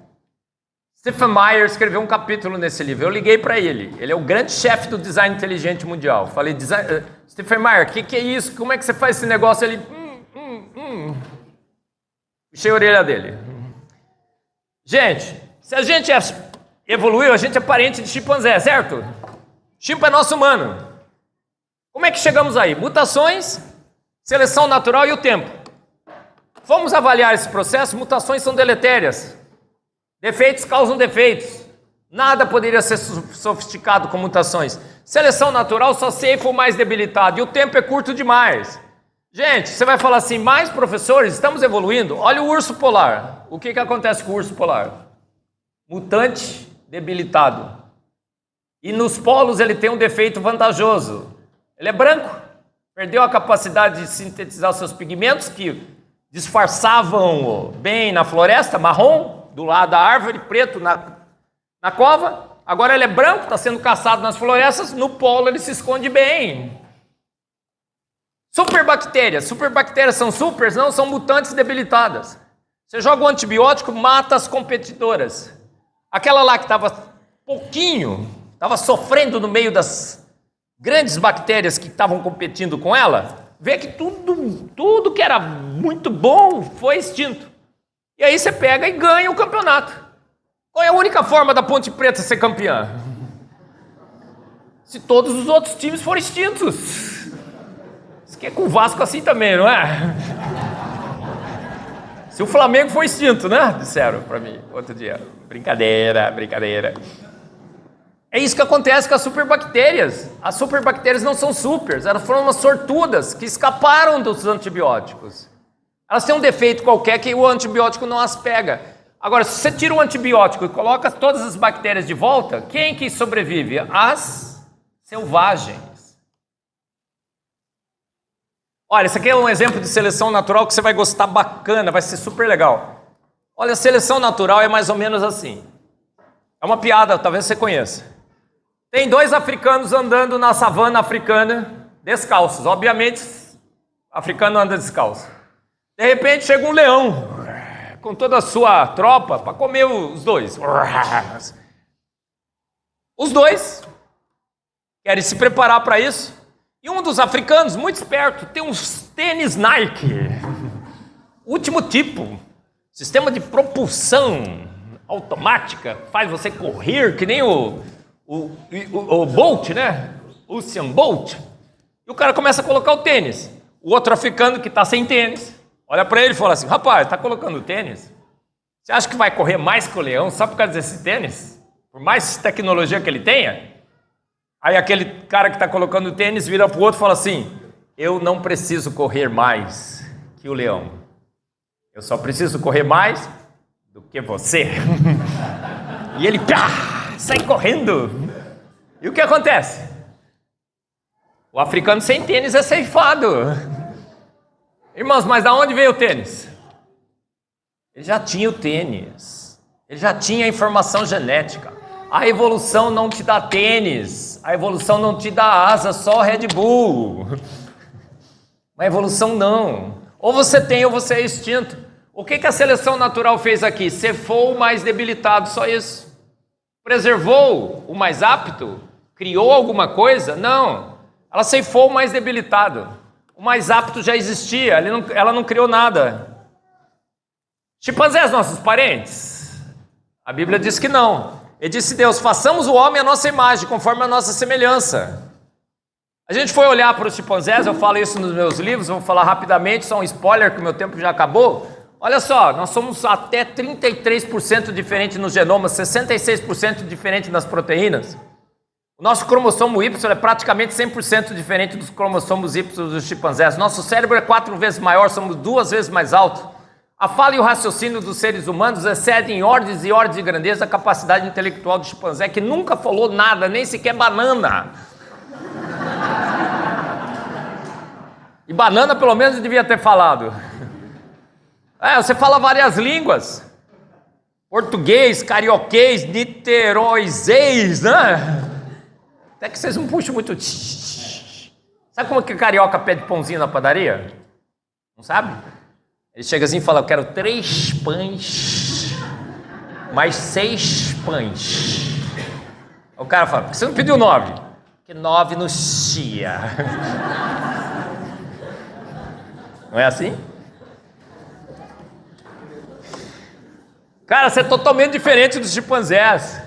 Stephen Meyer escreveu um capítulo nesse livro. Eu liguei para ele. Ele é o grande chefe do design inteligente mundial. Falei, Stephen Meyer, o que é isso? Como é que você faz esse negócio? Ele... Puxei a orelha dele. Gente, se a gente evoluiu, a gente é parente de chimpanzé, certo? Chimpa é nosso humano. Como é que chegamos aí? Mutações, seleção natural e o tempo. Vamos avaliar esse processo. Mutações são deletérias. Defeitos causam defeitos. Nada poderia ser sofisticado com mutações. Seleção natural só se for mais debilitado. E o tempo é curto demais. Gente, você vai falar assim, mas professores, estamos evoluindo? Olha o urso polar. O que acontece com o urso polar? Mutante debilitado. E nos polos ele tem um defeito vantajoso. Ele é branco. Perdeu a capacidade de sintetizar os seus pigmentos que disfarçavam bem na floresta, marrom, do lado da árvore, preto na cova. Agora ele é branco, está sendo caçado nas florestas, no polo ele se esconde bem. Superbactérias. Superbactérias são supers? Não, são mutantes debilitadas. Você joga um antibiótico, mata as competidoras. Aquela lá que estava estava sofrendo no meio das grandes bactérias que estavam competindo com ela, vê que tudo que era muito bom foi extinto. E aí você pega e ganha o campeonato. Qual é a única forma da Ponte Preta ser campeã? se todos os outros times forem extintos. Isso aqui é com o Vasco assim também, não é? Se o Flamengo for extinto, né? Disseram para mim outro dia. Brincadeira, brincadeira. É isso que acontece com as superbactérias. As superbactérias não são supers, elas foram umas sortudas que escaparam dos antibióticos. Elas têm um defeito qualquer que o antibiótico não as pega. Agora, se você tira o antibiótico e coloca todas as bactérias de volta, quem que sobrevive? As selvagens. Olha, esse aqui é um exemplo de seleção natural que você vai gostar bacana, vai ser super legal. Olha, a seleção natural é mais ou menos assim. É uma piada, talvez você conheça. Tem 2 africanos andando na savana africana, descalços. Obviamente, africano anda descalço. De repente chega um leão, com toda a sua tropa, para comer os 2. Os 2 querem se preparar para isso. E um dos africanos, muito esperto, tem uns tênis Nike. Último tipo. Sistema de propulsão automática. Faz você correr que nem o Bolt, né? Usain Bolt. E o cara começa a colocar o tênis. O outro africano que está sem tênis olha para ele e fala assim: rapaz, está colocando tênis? Você acha que vai correr mais que o leão só por causa desse tênis? Por mais tecnologia que ele tenha? Aí aquele cara que está colocando o tênis vira para o outro e fala assim: eu não preciso correr mais que o leão. Eu só preciso correr mais do que você. E ele sai correndo. E o que acontece? O africano sem tênis é ceifado. Irmãos, mas da onde veio o tênis? Ele já tinha o tênis. Ele já tinha a informação genética. A evolução não te dá tênis. A evolução não te dá asa, só Red Bull. A evolução não. Ou você tem ou você é extinto. O que a seleção natural fez aqui? Cefou o mais debilitado, só isso. Preservou o mais apto? Criou alguma coisa? Não. Ela ceifou o mais debilitado. O mais apto já existia, ela não criou nada. Chimpanzés, nossos parentes? A Bíblia diz que não. Ele disse: Deus, façamos o homem à nossa imagem, conforme a nossa semelhança. A gente foi olhar para os chimpanzés, eu falo isso nos meus livros, vou falar rapidamente, só um spoiler que o meu tempo já acabou. Olha só, nós somos até 33% diferente no genoma, 66% diferente nas proteínas. O nosso cromossomo Y é praticamente 100% diferente dos cromossomos Y dos chimpanzés. Nosso cérebro é 4 vezes maior, somos 2 vezes mais alto. A fala e o raciocínio dos seres humanos excedem em ordens e ordens de grandeza a capacidade intelectual do chimpanzé, que nunca falou nada, nem sequer banana. E banana pelo menos devia ter falado. Você fala várias línguas. Português, carioquês, niteróisês, né? Até que vocês não puxam muito. Sabe como que carioca pede pãozinho na padaria? Não sabe? Ele chega assim e fala: eu quero 3 pães, mais 6 pães. O cara fala: por que você não pediu 9? Porque 9 nos chia. Não é assim? Cara, você é totalmente diferente dos chimpanzés.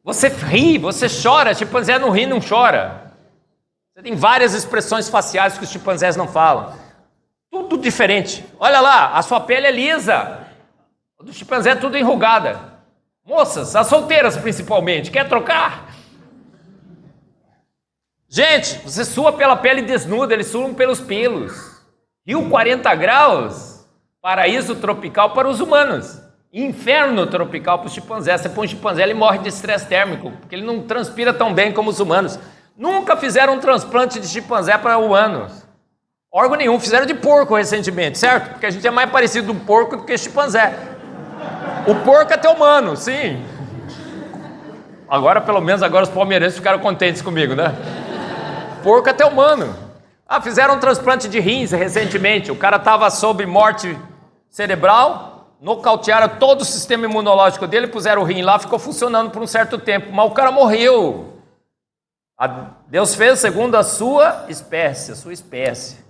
Você ri, você chora, chimpanzé não ri, não chora. Você tem várias expressões faciais que os chimpanzés não falam. Tudo diferente. Olha lá, a sua pele é lisa. O do chimpanzé é tudo enrugada. Moças, as solteiras principalmente, quer trocar? Gente, você sua pela pele desnuda, eles suam pelos pelos. Rio 40 graus, paraíso tropical para os humanos. Inferno tropical para os chimpanzés. Você põe um chimpanzé, ele morre de estresse térmico, porque ele não transpira tão bem como os humanos. Nunca fizeram um transplante de chimpanzé para humanos. Órgão nenhum, fizeram de porco recentemente, certo? Porque a gente é mais parecido com porco do que chimpanzé. O porco é até humano, sim. Agora, pelo menos, agora os palmeirenses ficaram contentes comigo, né? Porco é até humano. Fizeram um transplante de rins recentemente. O cara estava sob morte cerebral, nocautearam todo o sistema imunológico dele, puseram o rim lá, ficou funcionando por um certo tempo, mas o cara morreu. Deus fez segundo a sua espécie, a sua espécie.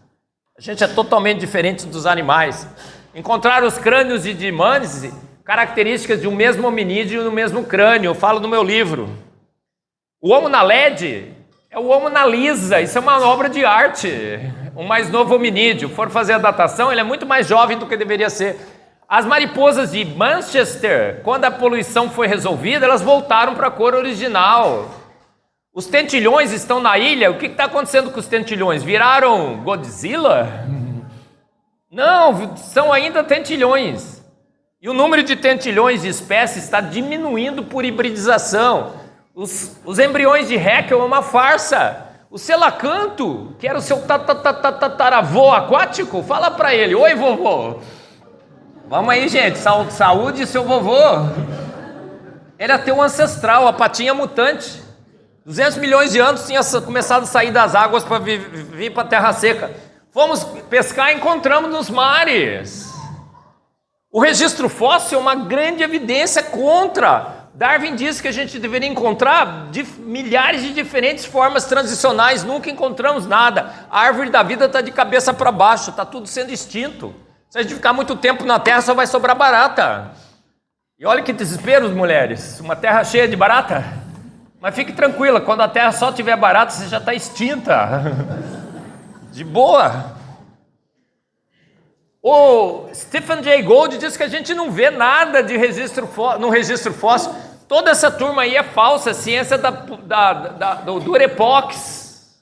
A gente é totalmente diferente dos animais. Encontraram os crânios de dimãs, características de um mesmo hominídeo no mesmo crânio. Eu falo no meu livro. O Homo naledi é o Homo nalisa, isso é uma obra de arte. O mais novo hominídeo, for fazer a datação, ele é muito mais jovem do que deveria ser. As mariposas de Manchester, quando a poluição foi resolvida, elas voltaram para a cor original. Os tentilhões estão na ilha, o que está acontecendo com os tentilhões? Viraram Godzilla? Não, são ainda tentilhões. E o número de tentilhões de espécies está diminuindo por hibridização. Os embriões de Haeckel é uma farsa. O selacanto, que era o seu tataravô aquático, fala para ele: oi, vovô. Vamos aí, gente, saúde, seu vovô. Ele é teu ancestral, a patinha mutante. 200 milhões de anos tinha começado a sair das águas para vir para a terra seca. Fomos pescar e encontramos nos mares. O registro fóssil é uma grande evidência contra. Darwin disse que a gente deveria encontrar milhares de diferentes formas transicionais, nunca encontramos nada. A árvore da vida está de cabeça para baixo, está tudo sendo extinto. Se a gente ficar muito tempo na terra, só vai sobrar barata. E olha que desespero, mulheres, uma terra cheia de barata. Mas fique tranquila, quando a terra só tiver barata, você já está extinta. De boa. O Stephen Jay Gould diz que a gente não vê nada de no registro fóssil. Toda essa turma aí é falsa, ciência do Durepox.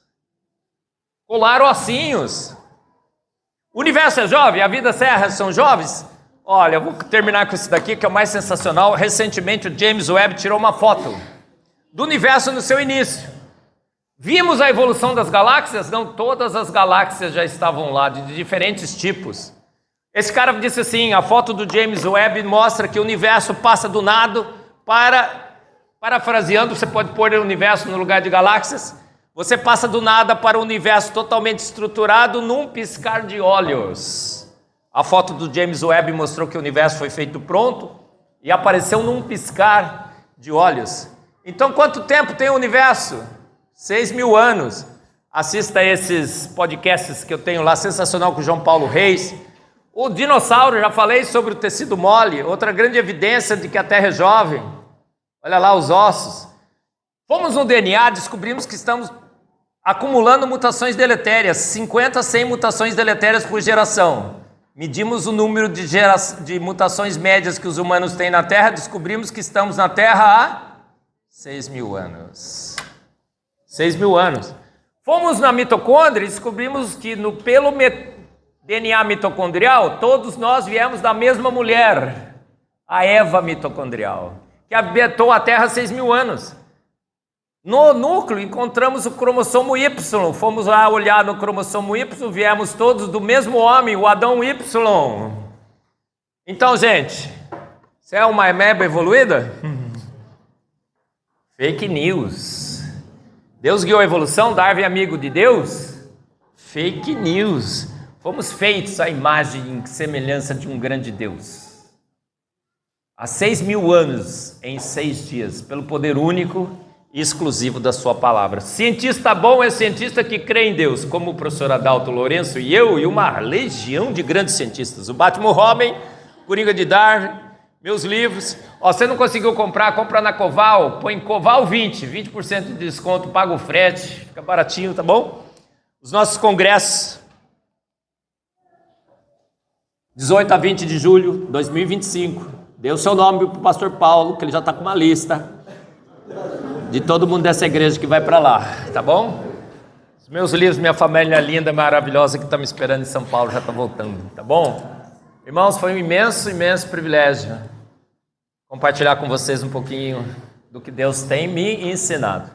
Colaram ossinhos. O universo é jovem, a vida serra são jovens? Olha, eu vou terminar com isso daqui, que é o mais sensacional. Recentemente o James Webb tirou uma foto do universo no seu início. Vimos a evolução das galáxias? Não, todas as galáxias já estavam lá, de diferentes tipos. Esse cara disse assim, a foto do James Webb mostra que o universo passa do nada parafraseando, você pode pôr o universo no lugar de galáxias, você passa do nada para o universo totalmente estruturado num piscar de olhos. A foto do James Webb mostrou que o universo foi feito pronto e apareceu num piscar de olhos. Então, quanto tempo tem o universo? 6.000 anos. Assista a esses podcasts que eu tenho lá, sensacional, com o João Paulo Reis. O dinossauro, já falei sobre o tecido mole, outra grande evidência de que a Terra é jovem. Olha lá os ossos. Fomos no DNA, descobrimos que estamos acumulando mutações deletérias, 50 a 100 mutações deletérias por geração. Medimos o número de mutações médias que os humanos têm na Terra, descobrimos que estamos na Terra há 6.000 anos. 6.000 anos. Fomos na mitocôndria e descobrimos que pelo DNA mitocondrial, todos nós viemos da mesma mulher, a Eva mitocondrial, que habitou a Terra há 6.000 anos. No núcleo encontramos o cromossomo Y, fomos lá olhar no cromossomo Y, viemos todos do mesmo homem, o Adão Y. Então, gente, você é uma ameba evoluída? Fake news. Deus guiou a evolução, Darwin amigo de Deus? Fake news. Fomos feitos à imagem e semelhança de um grande Deus. Há 6.000 anos, em 6 dias, pelo poder único e exclusivo da sua palavra. Cientista bom é cientista que crê em Deus, como o professor Adalto Lourenço e eu, e uma legião de grandes cientistas. O Batman Robin, Coringa de Darwin, meus livros. Ó, você não conseguiu comprar, compra na Coval, põe Coval 20% de desconto, paga o frete, fica baratinho, tá bom? Os nossos congressos, 18 a 20 de julho de 2025. Dê o seu nome para o pastor Paulo, que ele já está com uma lista de todo mundo dessa igreja que vai para lá, tá bom? Os meus livros, minha família linda, maravilhosa que está me esperando em São Paulo já está voltando, tá bom? Irmãos, foi um imenso, imenso privilégio compartilhar com vocês um pouquinho do que Deus tem me ensinado.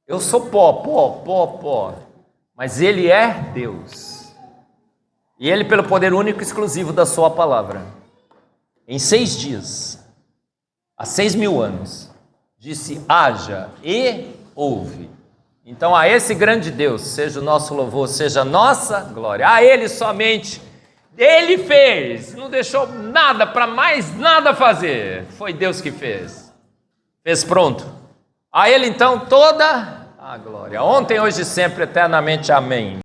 Eu sou pó, mas Ele é Deus. E Ele, pelo poder único e exclusivo da sua palavra, em 6 dias, há 6.000 anos, disse: haja e houve. Então a esse grande Deus, seja o nosso louvor, seja a nossa glória. A Ele somente, Ele fez, não deixou nada para mais nada fazer. Foi Deus que fez. Fez pronto. A Ele então toda a glória. Ontem, hoje e sempre, eternamente. Amém.